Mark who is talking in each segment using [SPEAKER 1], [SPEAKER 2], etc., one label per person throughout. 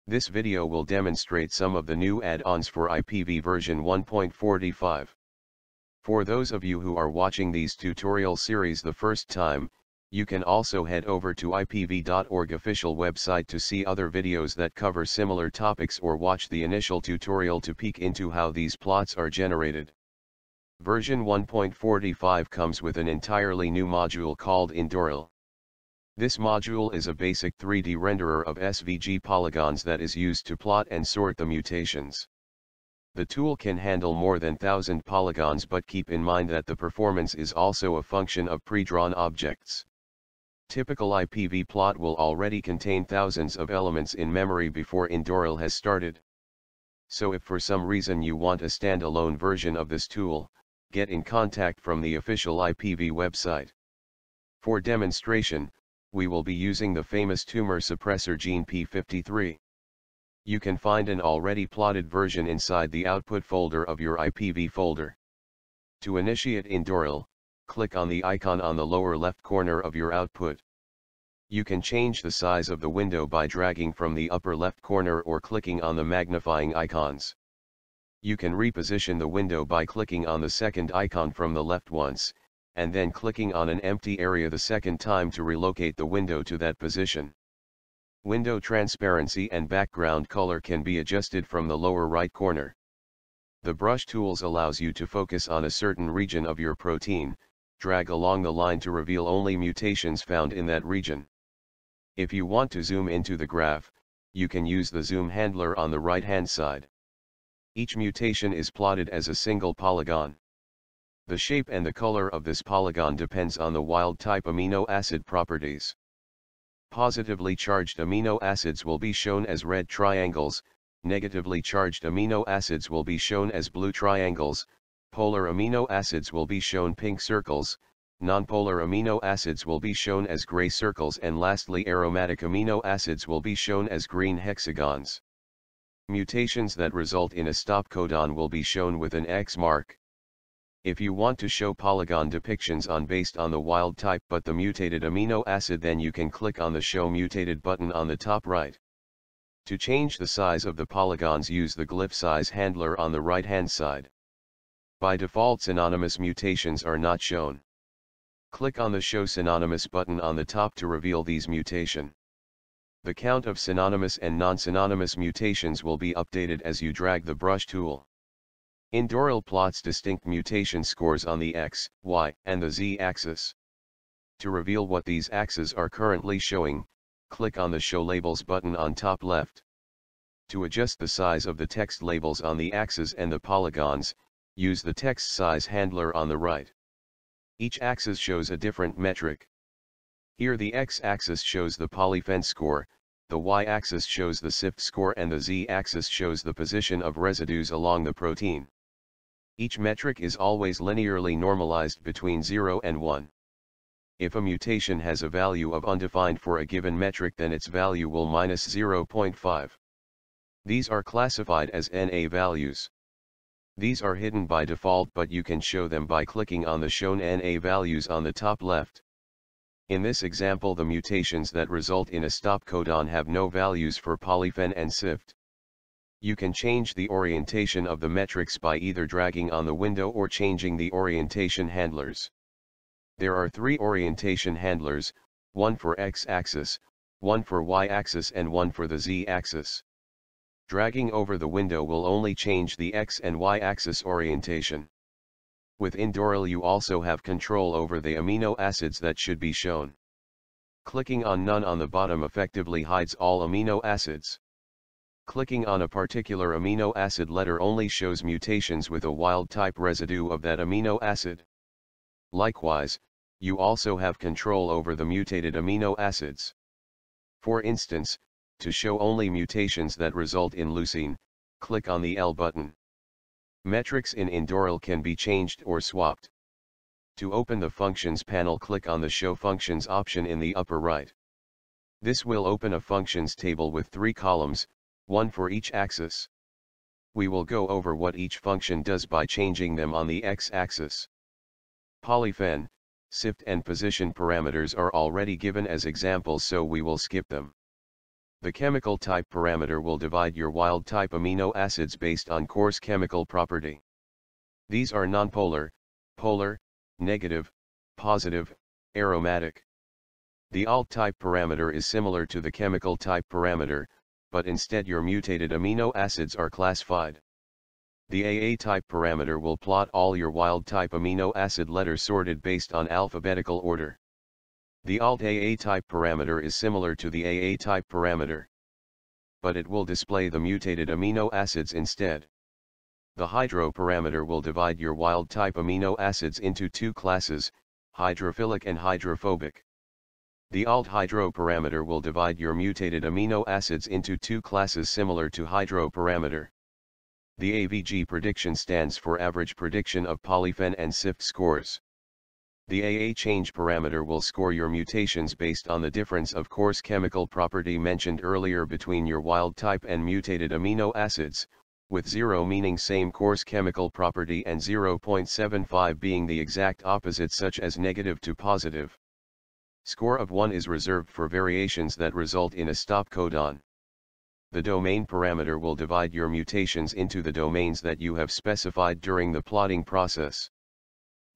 [SPEAKER 1] This video will demonstrate some of the new add-ons for IPv version 1.45. For those of you who are watching these tutorial series the first time, you can also head over to ipv.org official website to see other videos that cover similar topics or watch the initial tutorial to peek into how these plots are generated. Version 1.45 comes with an entirely new module called Indoril. This module is a basic 3D renderer of SVG polygons that is used to plot and sort the mutations. The tool can handle more than 1,000 polygons, but keep in mind that the performance is also a function of pre-drawn objects. Typical IPv plot will already contain thousands of elements in memory before Indoril has started. So if for some reason you want a standalone version of this tool, get in contact from the official IPv website. For demonstration, we will be using the famous tumor suppressor gene P53. You can find an already plotted version inside the output folder of your IPv folder. To initiate Indoril, click on the icon on the lower left corner of your output. You can change the size of the window by dragging from the upper left corner or clicking on the magnifying icons. You can reposition the window by clicking on the second icon from the left once, and then clicking on an empty area the second time to relocate the window to that position. Window transparency and background color can be adjusted from the lower right corner. The brush tools allows you to focus on a certain region of your protein, drag along the line to reveal only mutations found in that region. If you want to zoom into the graph, you can use the zoom handler on the right-hand side. Each mutation is plotted as a single polygon. The shape and the color of this polygon depends on the wild-type amino acid properties. Positively charged amino acids will be shown as red triangles, negatively charged amino acids will be shown as blue triangles, polar amino acids will be shown pink circles, nonpolar amino acids will be shown as gray circles, and lastly aromatic amino acids will be shown as green hexagons. Mutations that result in a stop codon will be shown with an X mark. If you want to show polygon depictions based on the wild type but the mutated amino acid, then you can click on the Show Mutated button on the top right. To change the size of the polygons, use the glyph size handler on the right-hand side. By default, synonymous mutations are not shown. Click on the Show Synonymous button on the top to reveal these mutations. The count of synonymous and non-synonymous mutations will be updated as you drag the brush tool. Indoril plots distinct mutation scores on the X, Y, and the Z axis. To reveal what these axes are currently showing, click on the Show Labels button on top left. To adjust the size of the text labels on the axes and the polygons, use the text size handler on the right. Each axis shows a different metric. Here the X-axis shows the polyphen score, the Y-axis shows the SIFT score, and the Z-axis shows the position of residues along the protein. Each metric is always linearly normalized between 0 and 1. If a mutation has a value of undefined for a given metric, then its value will minus 0.5. These are classified as NA values. These are hidden by default, but you can show them by clicking on the Show NA values on the top left. In this example, the mutations that result in a stop codon have no values for polyphen and SIFT. You can change the orientation of the metrics by either dragging on the window or changing the orientation handlers. There are 3 orientation handlers, one for X-axis, one for Y-axis, and one for the Z-axis. Dragging over the window will only change the X and Y-axis orientation. With Indoril, you also have control over the amino acids that should be shown. Clicking on None on the bottom effectively hides all amino acids. Clicking on a particular amino acid letter only shows mutations with a wild-type residue of that amino acid. Likewise, you also have control over the mutated amino acids. For instance, to show only mutations that result in leucine, click on the L button. Metrics in Indoril can be changed or swapped. To open the Functions panel, click on the Show Functions option in the upper right. This will open a functions table with 3 columns, one for each axis. We will go over what each function does by changing them on the X-axis. Polyphen, SIFT and position parameters are already given as examples, so we will skip them. The chemical type parameter will divide your wild type amino acids based on coarse chemical property. These are nonpolar, polar, negative, positive, aromatic. The alt type parameter is similar to the chemical type parameter, but instead your mutated amino acids are classified. The AA type parameter will plot all your wild type amino acid letters sorted based on alphabetical order. The alt AA type parameter is similar to the AA type parameter, but it will display the mutated amino acids instead. The hydro parameter will divide your wild type amino acids into two classes, hydrophilic and hydrophobic. The alt hydro parameter will divide your mutated amino acids into two classes similar to hydro parameter. The AVG prediction stands for average prediction of polyphen and SIFT scores. The AA change parameter will score your mutations based on the difference of coarse chemical property mentioned earlier between your wild type and mutated amino acids, with 0 meaning same coarse chemical property and 0.75 being the exact opposite, such as negative to positive. Score of 1 is reserved for variations that result in a stop codon. The domain parameter will divide your mutations into the domains that you have specified during the plotting process.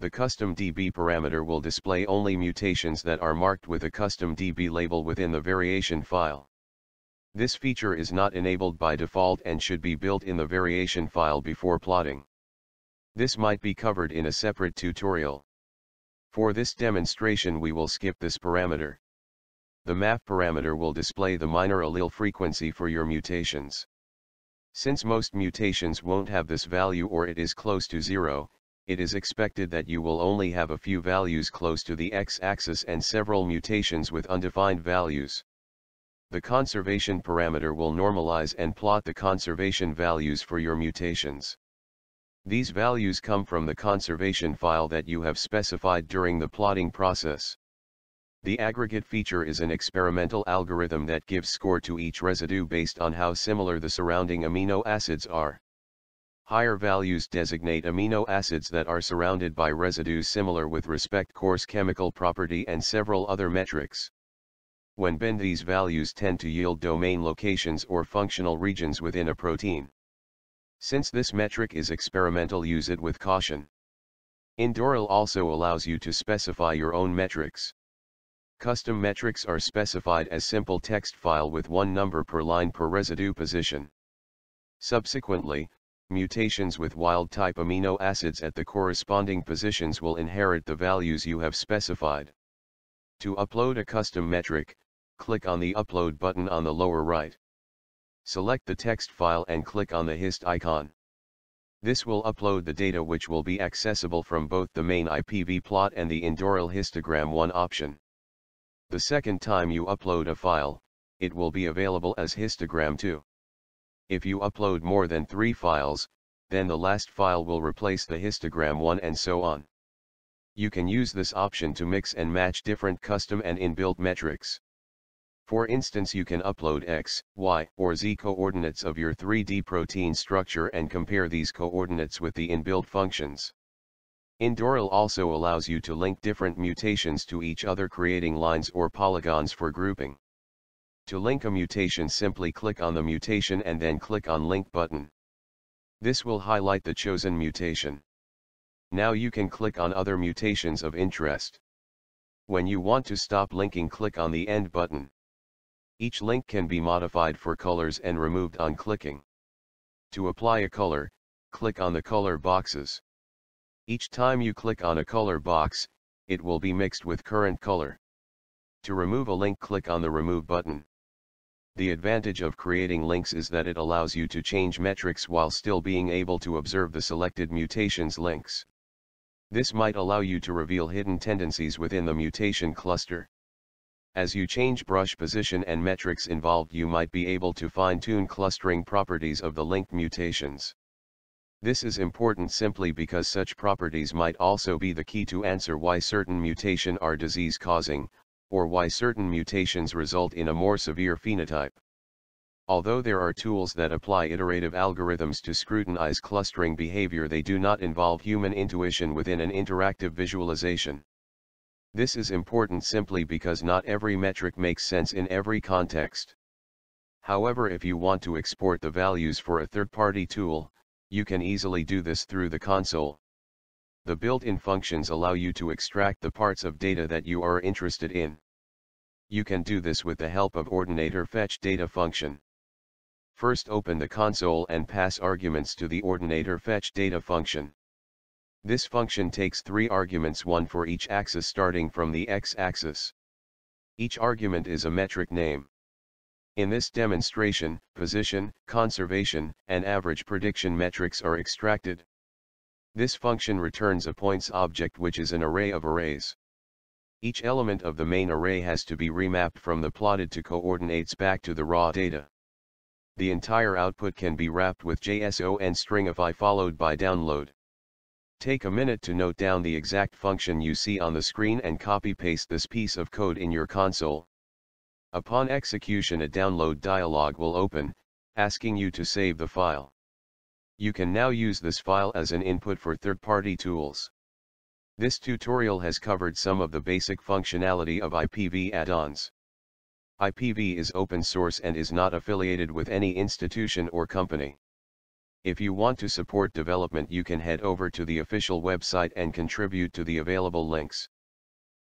[SPEAKER 1] The custom DB parameter will display only mutations that are marked with a custom DB label within the variation file. This feature is not enabled by default and should be built in the variation file before plotting. This might be covered in a separate tutorial. For this demonstration we will skip this parameter. The MAF parameter will display the minor allele frequency for your mutations. Since most mutations won't have this value or it is close to 0, it is expected that you will only have a few values close to the x-axis and several mutations with undefined values. The conservation parameter will normalize and plot the conservation values for your mutations. These values come from the conservation file that you have specified during the plotting process. The aggregate feature is an experimental algorithm that gives score to each residue based on how similar the surrounding amino acids are. Higher values designate amino acids that are surrounded by residues similar with respect coarse chemical property and several other metrics. When bend, these values tend to yield domain locations or functional regions within a protein. Since this metric is experimental, use it with caution. Indoril also allows you to specify your own metrics. Custom metrics are specified as simple text file with one number per line per residue position. Subsequently, mutations with wild-type amino acids at the corresponding positions will inherit the values you have specified. To upload a custom metric, click on the Upload button on the lower right. Select the text file and click on the hist icon. This will upload the data, which will be accessible from both the main IPV plot and the Indoril histogram 1 option. The second time you upload a file, it will be available as histogram 2. If you upload more than 3 files, then the last file will replace the histogram 1 and so on. You can use this option to mix and match different custom and inbuilt metrics. For instance, you can upload X, Y, or Z coordinates of your 3D protein structure and compare these coordinates with the inbuilt functions. Indoril also allows you to link different mutations to each other, creating lines or polygons for grouping. To link a mutation, simply click on the mutation and then click on Link button. This will highlight the chosen mutation. Now you can click on other mutations of interest. When you want to stop linking, click on the End button. Each link can be modified for colors and removed on clicking. To apply a color, click on the color boxes. Each time you click on a color box, it will be mixed with current color. To remove a link, click on the Remove button. The advantage of creating links is that it allows you to change metrics while still being able to observe the selected mutations links. This might allow you to reveal hidden tendencies within the mutation cluster. As you change brush position and metrics involved, you might be able to fine-tune clustering properties of the linked mutations. This is important simply because such properties might also be the key to answer why certain mutations are disease-causing, or why certain mutations result in a more severe phenotype. Although there are tools that apply iterative algorithms to scrutinize clustering behavior, they do not involve human intuition within an interactive visualization. This is important simply because not every metric makes sense in every context. However, if you want to export the values for a third-party tool, you can easily do this through the console. The built-in functions allow you to extract the parts of data that you are interested in. You can do this with the help of Ordinator Fetch Data function. First, open the console and pass arguments to the Ordinator Fetch Data function. This function takes 3 arguments, one for each axis starting from the x-axis. Each argument is a metric name. In this demonstration, position, conservation, and average prediction metrics are extracted. This function returns a points object, which is an array of arrays. Each element of the main array has to be remapped from the plotted to coordinates back to the raw data. The entire output can be wrapped with JSON stringify followed by download. Take a minute to note down the exact function you see on the screen and copy-paste this piece of code in your console. Upon execution, a download dialog will open, asking you to save the file. You can now use this file as an input for third-party tools. This tutorial has covered some of the basic functionality of IPV add-ons. IPV is open source and is not affiliated with any institution or company. If you want to support development, you can head over to the official website and contribute to the available links.